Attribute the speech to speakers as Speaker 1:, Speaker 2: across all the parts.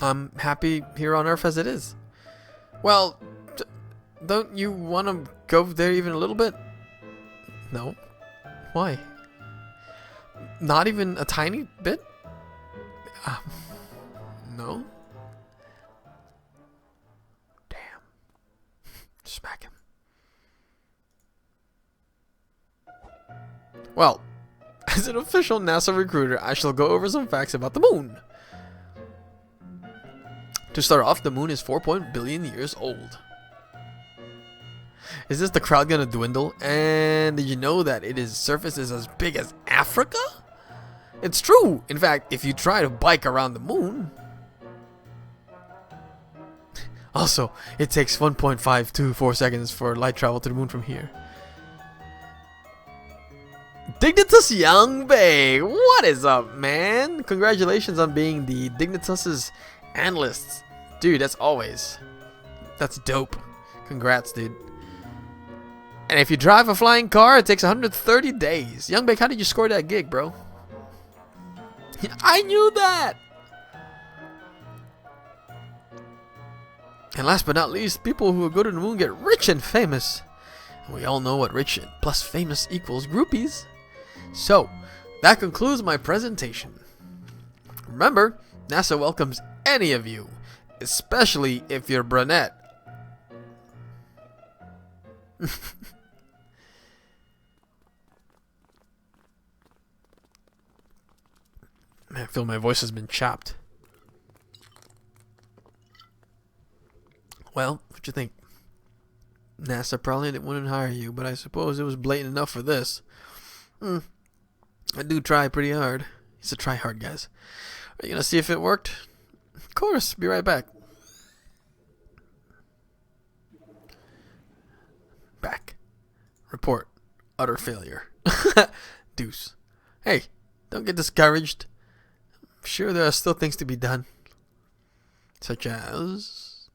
Speaker 1: I'm happy here on Earth as it is. Well, don't you want to go there even a little bit? No. Why? Not even a tiny bit? No. Damn. Smack him. Well, as an official NASA recruiter, I shall go over some facts about the moon. To start off, the moon is 4 billion years old. Is this the crowd gonna dwindle? And did you know that its surface is as big as Africa? It's true. In fact, if you try to bike around the moon... Also, it takes 1.524 seconds for light travel to the moon from here. Dignitas Young Bay, what is up, man? Congratulations on being the Dignitas's analysts. Dude, that's dope. Congrats, dude. And if you drive a flying car, it takes 130 days. Young Bake, how did you score that gig, bro? I knew that! And last but not least, people who go to the moon get rich and famous. And we all know what rich plus famous equals groupies. So, that concludes my presentation. Remember, NASA welcomes any of you, especially if you're brunette. Man, I feel my voice has been chopped. Well, what you think? NASA probably wouldn't hire you, but I suppose it was blatant enough for this. I do try pretty hard. He's a try hard, guys. Are you gonna see if it worked? Of course. Be right back. Back. Report. Utter failure. Deuce. Hey, don't get discouraged. I'm sure there are still things to be done. Such as...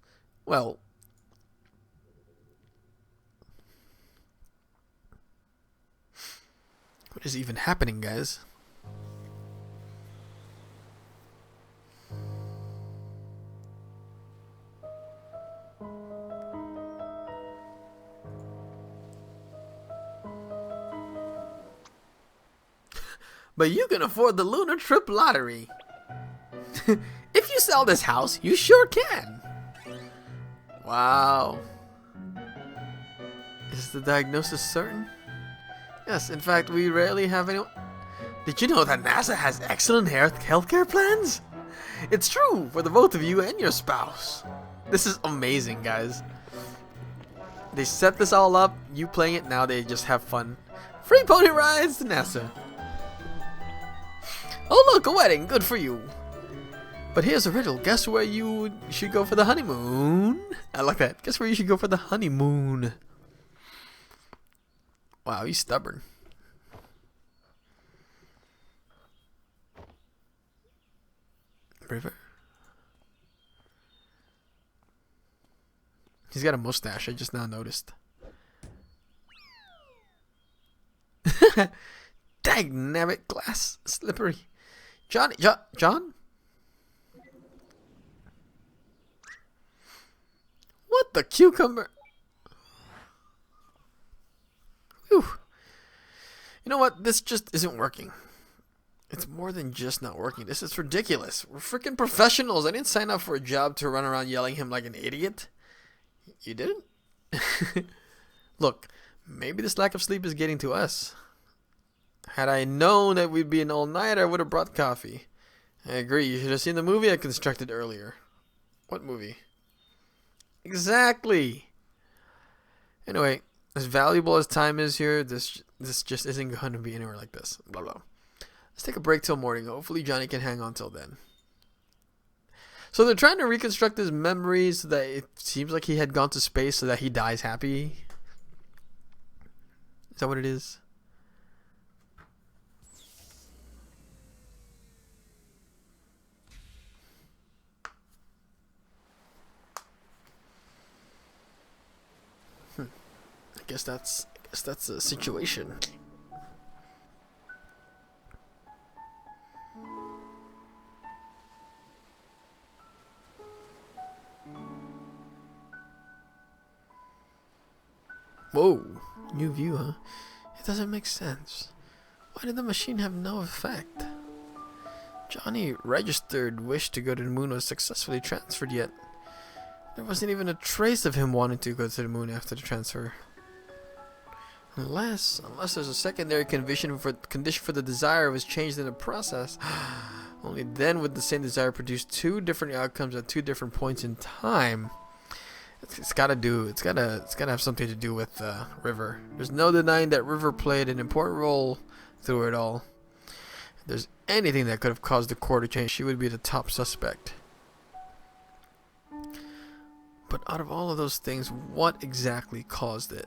Speaker 1: Well... What is even happening, guys? But you can afford the Lunar Trip Lottery. If you sell this house, you sure can. Wow. Is the diagnosis certain? Yes, in fact, we rarely have anyone... Did you know that NASA has excellent healthcare plans? It's true for the both of you and your spouse. This is amazing, guys. They set this all up, you playing it, now they just have fun. Free pony rides to NASA. Oh look, a wedding, good for you. But here's a riddle, guess where you should go for the honeymoon? I like that, guess where you should go for the honeymoon? Wow, he's stubborn. River? He's got a mustache, I just now noticed. Dagnabbit, glass slippery. John? What the cucumber? Whew. You know what? This just isn't working. It's more than just not working. This is ridiculous. We're freaking professionals. I didn't sign up for a job to run around yelling him like an idiot. You didn't? Look, maybe this lack of sleep is getting to us. Had I known that we'd be an all-nighter, I would have brought coffee. I agree. You should have seen the movie I constructed earlier. What movie? Exactly. Anyway, as valuable as time is here, this just isn't going to be anywhere like this. Blah, blah. Let's take a break till morning. Hopefully Johnny can hang on till then. So they're trying to reconstruct his memories so that it seems like he had gone to space so that he dies happy. Is that what it is? I guess that's the situation. Whoa, new view, huh? It doesn't make sense. Why did the machine have no effect? Johnny registered wish to go to the moon was successfully transferred, yet there wasn't even a trace of him wanting to go to the moon after the transfer. Unless there's a secondary condition for the desire was changed in the process. Only then would the same desire produce two different outcomes at two different points in time. It's gotta have something to do with River. There's no denying that River played an important role through it all. If there's anything that could have caused the core to change, she would be the top suspect. But out of all of those things, what exactly caused it?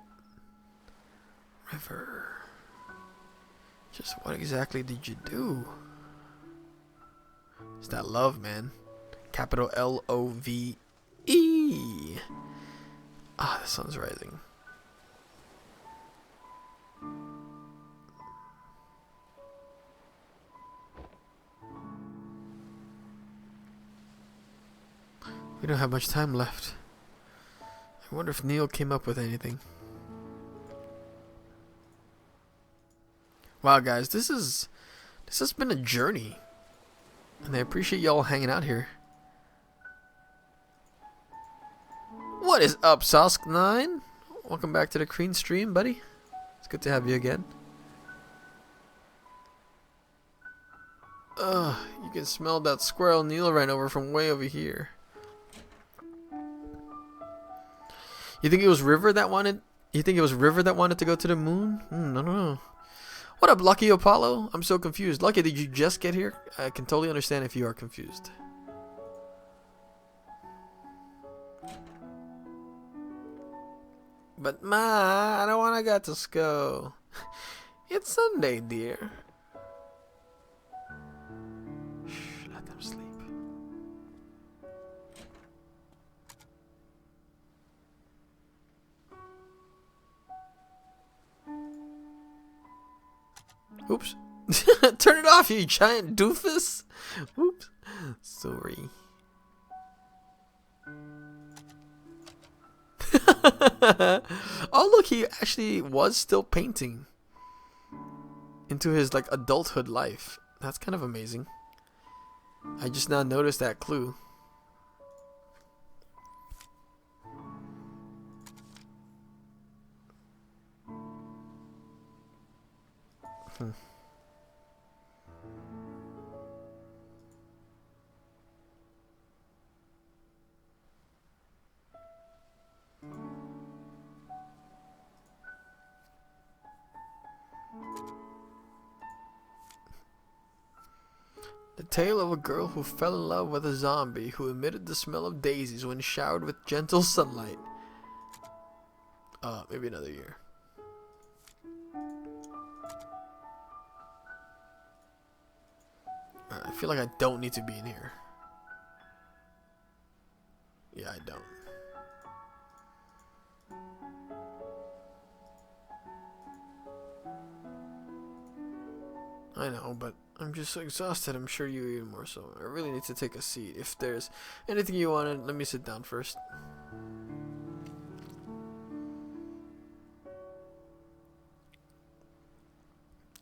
Speaker 1: River. Just what exactly did you do? It's that love, man. Capital L-O-V-E. Ah, the sun's rising. We don't have much time left. I wonder if Neil came up with anything. Wow, guys, this has been a journey, and I appreciate y'all hanging out here. What is up, Sosk9? Welcome back to the Kreen stream, buddy. It's good to have you again. You can smell that squirrel Neil ran over from way over here. You think it was River that wanted? You think it was River that wanted to go to the moon? I don't know. What up, Lucky Apollo? I'm so confused. Lucky, did you just get here? I can totally understand if you are confused. But Ma, I don't want to go to school. It's Sunday, dear. Shh, let them sleep. Oops. Turn it off, you giant doofus. Oops. Sorry. Oh, look, he actually was still painting into his like adulthood life. That's kind of amazing. I just now noticed that clue. The tale of a girl who fell in love with a zombie who emitted the smell of daisies when showered with gentle sunlight. Maybe another year. I feel like I don't need to be in here. Yeah, I don't. I know, but I'm just so exhausted. I'm sure you even more so. I really need to take a seat. If there's anything you want, let me sit down first.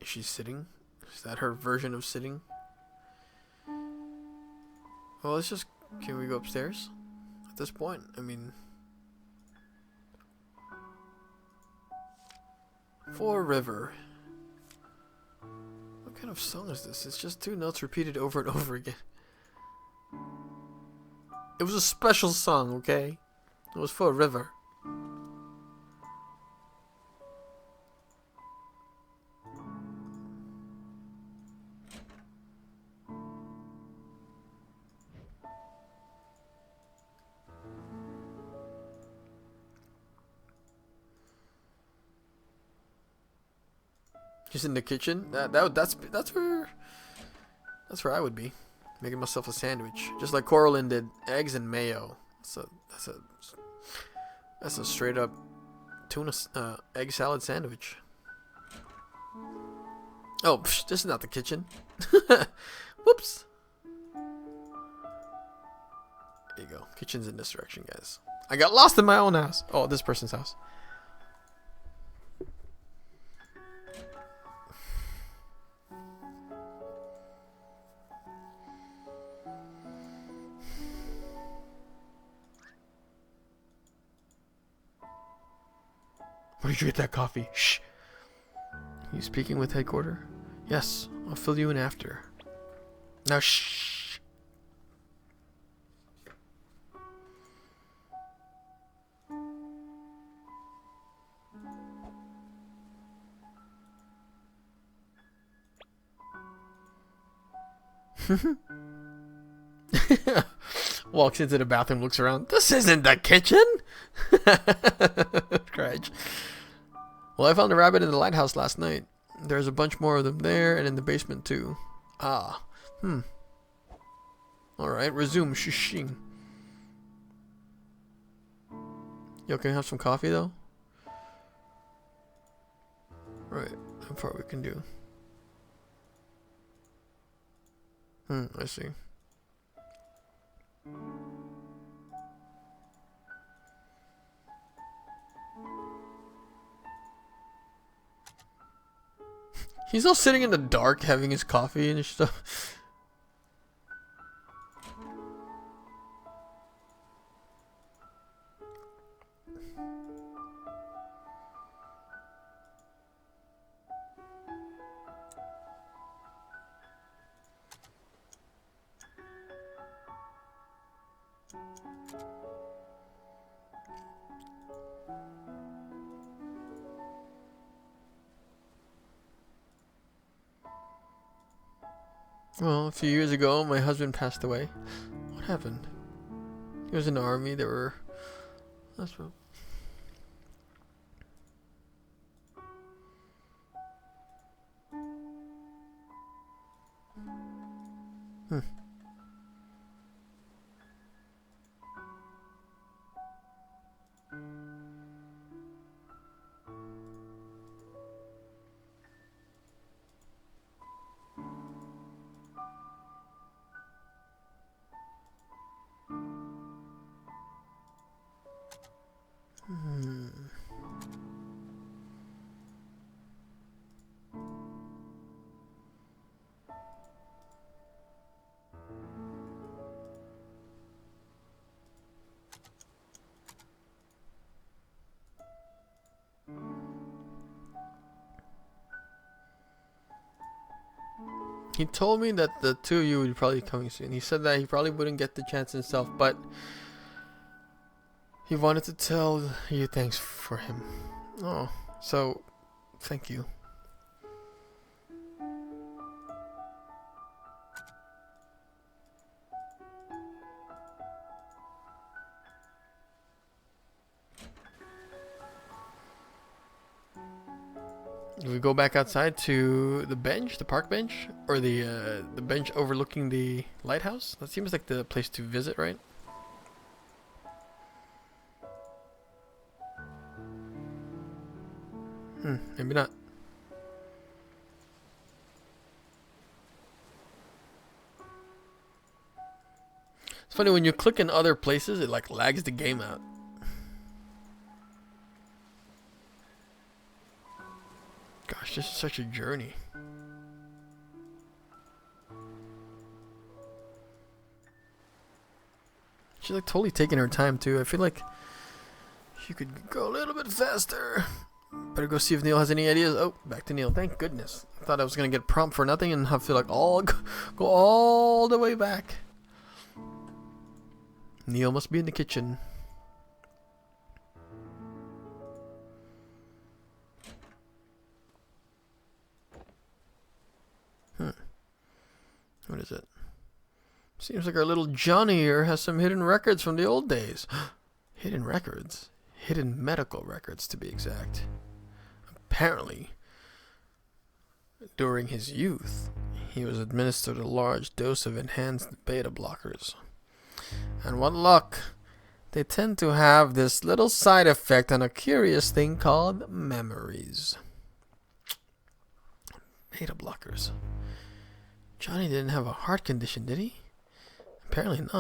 Speaker 1: Is she sitting? Is that her version of sitting? Well, let's just... Can we go upstairs? At this point, I mean... For River. What kind of song is this? It's just two notes repeated over and over again. It was a special song, okay? It was for River. Just in the kitchen. That's where I would be, making myself a sandwich, just like Coraline did. Eggs and mayo. That's a straight up tuna egg salad sandwich. Oh, this is not the kitchen. Whoops. There you go. Kitchen's in this direction, guys. I got lost in my own house. Oh, this person's house. Where did you get that coffee? Shh. You speaking with headquarters? Yes, I'll fill you in after. Now shh. Walks into the bathroom, looks around. This isn't the kitchen. Crash. Well, I found a rabbit in the lighthouse last night. There's a bunch more of them there and in the basement too. Ah. Alright, resume shushing. Yo, can I have some coffee though? Right, how far we can do. I see. He's all sitting in the dark having his coffee and stuff. Well, a few years ago, my husband passed away. What happened? He was in the army. There were... That's what... He told me that the two of you would probably be coming soon. He said that he probably wouldn't get the chance himself, but he wanted to tell you thanks for him. Oh, so thank you. Do we go back outside to the bench, the park bench, or the bench overlooking the lighthouse? That seems like the place to visit, right? Maybe not. It's funny when you click in other places, it like lags the game out. Gosh, this is such a journey. She's like totally taking her time too. I feel like she could go a little bit faster. Better go see if Neil has any ideas. Oh, back to Neil. Thank goodness. I thought I was gonna get prompt for nothing and I feel like go all the way back. Neil must be in the kitchen. What is it? Seems like our little Johnny here has some hidden records from the old days. Hidden records? Hidden medical records, to be exact. Apparently, during his youth, he was administered a large dose of enhanced beta blockers. And what luck! They tend to have this little side effect on a curious thing called memories. Beta blockers. Johnny didn't have a heart condition, did he? Apparently not.